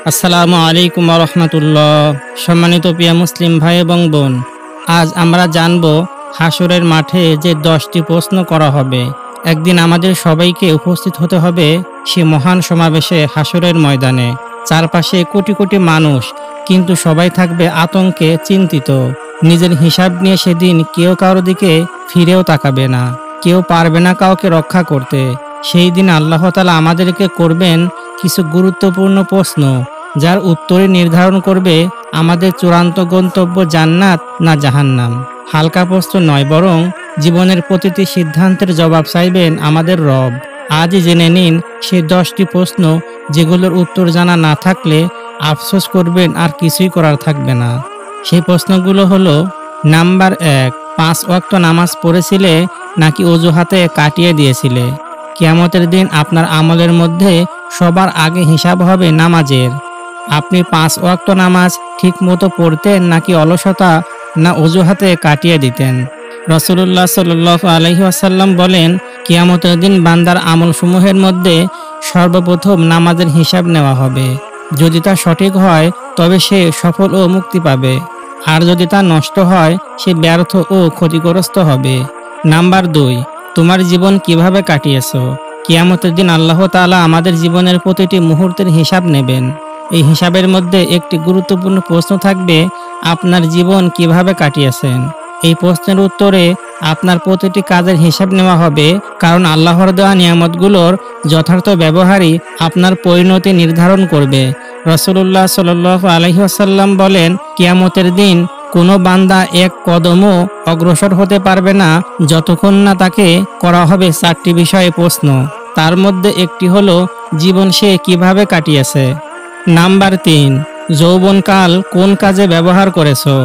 আসসালামু আলাইকুম ওয়া রাহমাতুল্লাহ। সম্মানিত প্রিয় মুসলিম ভাই এবং বোন, আজ আমরা জানব হাসরের মাঠে যে 10টি প্রশ্ন করা হবে। একদিন আমাদের সবাইকে উপস্থিত হতে হবে সে মহান সমাবেশে, হাসরের ময়দানে। চারপাশে কোটি কোটি মানুষ, কিন্তু সবাই থাকবে আতঙ্কে চিন্তিত। নিজের হিসাব নিয়ে সেদিন কেউ কারো দিকে ফিরেও তাকাবে না, কেউ পারবে না কাউকে রক্ষা করতে। সেই দিন আল্লাহ তাআলা আমাদেরকে করবেন কিছু গুরুত্বপূর্ণ প্রশ্ন, যার উত্তরে নির্ধারণ করবে আমাদের চূড়ান্ত গন্তব্য জান্নাত না জাহান্নাম। হালকা প্রশ্ন নয়, বরং জীবনের প্রতিটি সিদ্ধান্তের জবাব চাইবেন আমাদের রব। আজই জেনে নিন সেই 10টি প্রশ্ন, যেগুলোর উত্তর জানা না থাকলে আফসোস করবেন আর কিছুই করার থাকবে না। সেই প্রশ্নগুলো হলো: নাম্বার 1, 5 ওয়াক্ত নামাজ পড়েছিলে নাকি অজুহাতে কাটিয়ে দিয়েছিলে? কিয়ামতের দিন আপনার আমলের মধ্যে সবার আগে হিসাব হবে নামাজের। আপনি 5 ওয়াক্ত নামাজ ঠিক মতো পড়তেন নাকি অলসতা না অজুহাতে কাটিয়ে দিতেন? রাসূলুল্লাহ সাল্লাল্লাহু আলাইহি ওয়াসাল্লাম বলেন, কিয়ামতের দিন বান্দার আমলসমূহের মধ্যে সর্বপ্রথম নামাজের হিসাব নেওয়া হবে। যদি তা সঠিক হয় তবে সে সফল ও মুক্তি পাবে, আর যদি তা নষ্ট হয় সে ব্যর্থ ও ক্ষতিগ্রস্ত হবে। নাম্বার 2, তোমার জীবন কিভাবে কাটিয়েছো? কিয়ামতের দিন আল্লাহ তাআলা আমাদের জীবনের প্রতিটি মুহূর্তের হিসাব নেবেন। এই হিসাবের মধ্যে একটি গুরুত্বপূর্ণ প্রশ্ন থাকবে: আপনার জীবন কিভাবে কাটিয়েছেন? এই প্রশ্নের উত্তরে আপনার প্রতিটি কাজের হিসাব নেওয়া হবে, কারণ আল্লাহর দেওয়া নিয়ামতগুলোর যথার্থ ব্যবহারই আপনার পরিণতি নির্ধারণ করবে। রাসূলুল্লাহ সাল্লাল্লাহু আলাইহি ওয়াসাল্লাম বলেন, কিয়ামতের দিন কোনো বান্দা এক কদমও অগ্রসর হতে পারবে না যতক্ষণ না তাকে করা হবে 4টি বিষয়ে প্রশ্ন। তার মধ্যে একটি হলো জীবন সে কিভাবে কাটিয়েছে। নাম্বার 3, যৌবনকাল কোন কাজে ব্যবহার করেছো?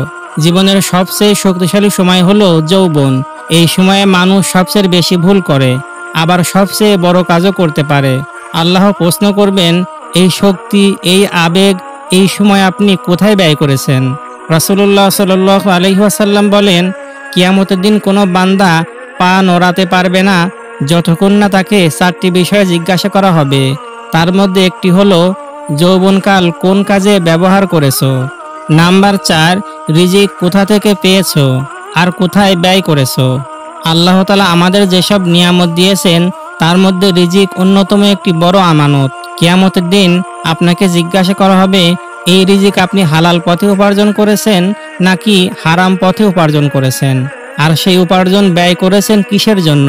জীবনের সবচেয়ে শক্তিশালী সময় হলো যৌবন। এই সময়ে মানুষ সবচেয়ে বেশি ভুল করে, আবার সবচেয়ে বড় কাজও করতে পারে। আল্লাহ প্রশ্ন করবেন, এই শক্তি, এই আবেগ, এই সময় আপনি কোথায় ব্যয় করেছেন? রাসূলুল্লাহ সাল্লাল্লাহু আলাইহি ওয়াসাল্লাম বলেন, কিয়ামতের দিন কোনো বান্দা পা নড়াতে পারবে না যতক্ষণ না তাকে 4টি বিষয়ে জিজ্ঞাসা করা হবে। তার মধ্যে একটি হলো যৌবনকাল কোন কাজে ব্যবহার করেছো। নাম্বার 4, রিজিক কোথা থেকে পেয়েছো আর কোথায় ব্যয় করেছো? আল্লাহ তাআলা আমাদের যেসব নিয়ামত দিয়েছেন তার মধ্যে রিজিক অন্যতম একটি বড় আমানত। কিয়ামতের দিন আপনাকে জিজ্ঞাসা করা হবে, এই রিজিক আপনি হালাল পথে উপার্জন করেছেন নাকি হারাম পথে উপার্জন করেছেন, আর সেই উপার্জন ব্যয় করেছেন কিসের জন্য?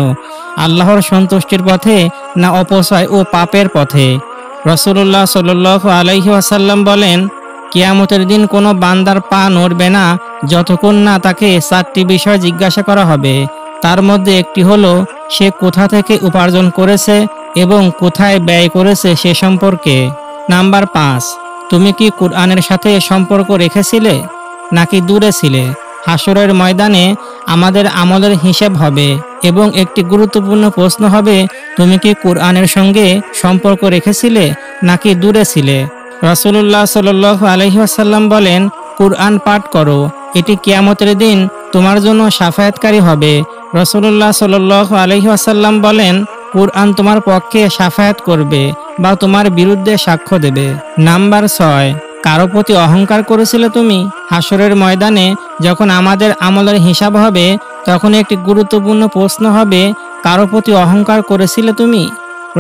আল্লাহর সন্তুষ্টির পথে না অপচয় ও পাপের পথে? রাসূলুল্লাহ সাল্লাল্লাহু আলাইহি ওয়াসাল্লাম বলেন, কিয়ামতের দিন কোনো বান্দার পা নড়বে না যতক্ষণ না তাকে 4টি বিষয় জিজ্ঞাসা করা হবে। তার মধ্যে একটি হলো সে কোথা থেকে উপার্জন করেছে এবং কোথায় ব্যয় করেছে সে সম্পর্কে। নাম্বার 5, তুমি কি কুরআনের সাথে সম্পর্ক রেখেছিলে নাকি দূরে ছিলে? হাসরের ময়দানে আমাদের আমলের হিসাব হবে এবং একটি গুরুত্বপূর্ণ প্রশ্ন হবে, তুমি কি কুরআনের সঙ্গে সম্পর্ক রেখেছিলে নাকি দূরে ছিলে? রাসূলুল্লাহ সাল্লাল্লাহু আলাইহি ওয়াসাল্লাম বলেন, কুরআন পাঠ করো, এটি কিয়ামতের দিন তোমার জন্য শাফায়াতকারী হবে। রাসূলুল্লাহ সাল্লাল্লাহু আলাইহি ওয়াসাল্লাম বলেন, কুরআন তোমার পক্ষে শাফায়াত করবে বা তোমার বিরুদ্ধে সাক্ষ্য দেবে। নাম্বার 6, কারো প্রতি অহংকার করেছিলে তুমি? হাসরের ময়দানে যখন আমাদের আমলের হিসাব হবে তখন একটি গুরুত্বপূর্ণ প্রশ্ন হবে, কারো প্রতি অহংকার করেছিলে তুমি?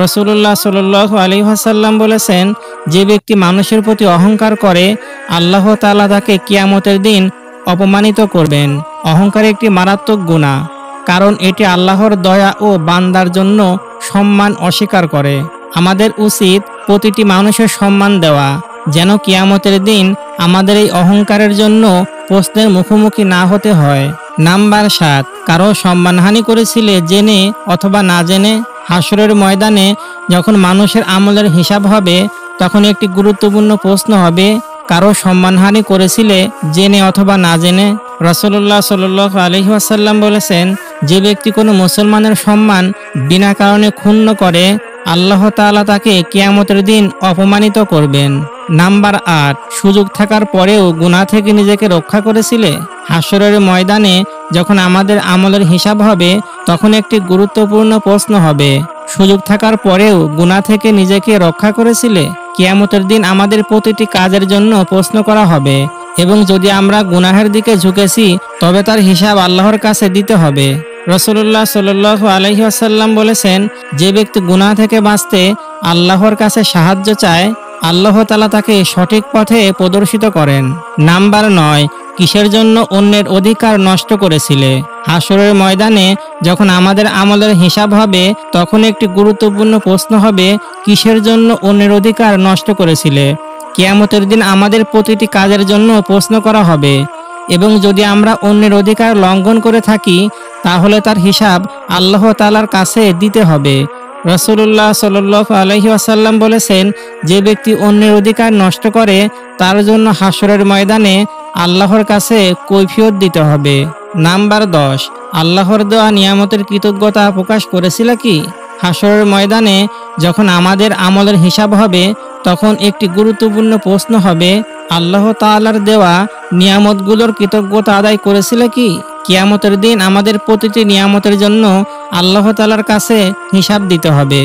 রাসূলুল্লাহ সাল্লাল্লাহু আলাইহি ওয়াসাল্লাম বলেছেন, যে ব্যক্তি মানুষের প্রতি অহংকার করে আল্লাহ তাআলা তাকে কিয়ামতের দিন অপমানিত করবেন। অহংকার একটি মারাত্মক গুনাহ, কারণ এটি আল্লাহর দয়া ও বান্দার জন্য সম্মান অস্বীকার করে। আমাদের উচিত প্রতিটি মানুষের সম্মান দেওয়া, যেন কিয়ামতের দিন আমাদের এই অহংকারের জন্য প্রশ্নের মুখোমুখি না হতে হয়। নাম্বার 7, কারো সম্মানহানি করেছিলে জেনে অথবা না জেনে? হাসরের ময়দানে যখন মানুষের আমলের হিসাব হবে তখন একটি গুরুত্বপূর্ণ প্রশ্ন হবে, কারো সম্মানহানি করেছিলে জেনে অথবা না জেনে? রাসূলুল্লাহ সাল্লাল্লাহু আলাইহি ওয়াসাল্লাম বলেছেন, যে ব্যক্তি কোনো মুসলমানের সম্মান বিনা কারণে ক্ষুণ্ণ করে আল্লাহ তাআলা তাকে কিয়ামতের দিন অপমানিত করবেন। নাম্বার 8, সুযোগ থাকার পরেও গুনাহ থেকে নিজেকে রক্ষা করেছিলে? হাসরের ময়দানে যখন আমাদের আমলের হিসাব হবে তখন একটি গুরুত্বপূর্ণ প্রশ্ন হবে, সুযোগ থাকার পরেও গুনাহ থেকে নিজেকে রক্ষা করেছিলে? কিয়ামতের দিন আমাদের প্রতিটি কাজের জন্য প্রশ্ন করা হবে এবং যদি আমরা গুনাহের দিকে ঝুঁকেছি তবে তার হিসাব আল্লাহর কাছে দিতে হবে। রাসূলুল্লাহ সাল্লাল্লাহু আলাইহি ওয়াসাল্লাম বলেছেন, যে ব্যক্তি গুনাহ থেকে বাঁচতে আল্লাহর কাছে সাহায্য চায়, আল্লাহ তাআলা তাকে সঠিক পথে প্রদর্শিত করেন। নাম্বার 9, কিসের জন্য অন্যের অধিকার নষ্ট করেছিলে? হাসরের ময়দানে যখন আমাদের আমলের হিসাব হবে তখন একটি গুরুত্বপূর্ণ প্রশ্ন হবে, কিসের জন্য অন্যের অধিকার নষ্ট করেছিলে? কিয়ামতের দিন আমাদের প্রতিটি কাজের জন্য প্রশ্ন করা হবে এবং যদি আমরা অন্যের অধিকার লঙ্ঘন করে থাকি তাহলে তার হিসাব আল্লাহ তাআলার কাছে দিতে হবে। রাসূলুল্লাহ সাল্লাল্লাহু আলাইহি ওয়াসাল্লাম বলেছেন, যে ব্যক্তি অন্যের অধিকার নষ্ট করে তার জন্য হাসরের ময়দানে আল্লাহর কাছে কৈফিয়ত দিতে হবে। নাম্বার 10, আল্লাহর দেওয়া নিয়ামতের কৃতজ্ঞতা প্রকাশ করেছিল কি? হাসরের ময়দানে যখন আমাদের আমলের হিসাব হবে তখন একটি গুরুত্বপূর্ণ প্রশ্ন হবে, আল্লাহ তাআলার দেওয়া নিয়ামতগুলোর কৃতজ্ঞতা আদায় করেছিল কি? কিয়ামতের দিন আমাদের প্রতিটি নিয়ামতের জন্য আল্লাহ তাআলার কাছে হিসাব দিতে হবে।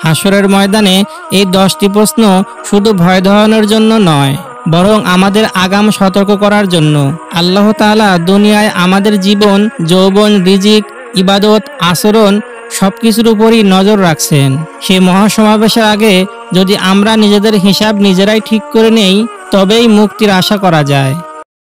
হাসরের ময়দানে এই 10টি প্রশ্ন শুধু ভয় দেওয়ানোর জন্য নয়, বরং আমাদের আগাম সতর্ক করার জন্য। আল্লাহ তাআলা দুনিয়ায় আমাদের জীবন, যৌবন, রিজিক, ইবাদত, আচরণ সবকিছুর উপরই নজর রাখছেন। সেই মহাসমাবেশের আগে যদি আমরা নিজেদের হিসাব নিজেরাই ঠিক করে নেই তবেই মুক্তির আশা করা যায়।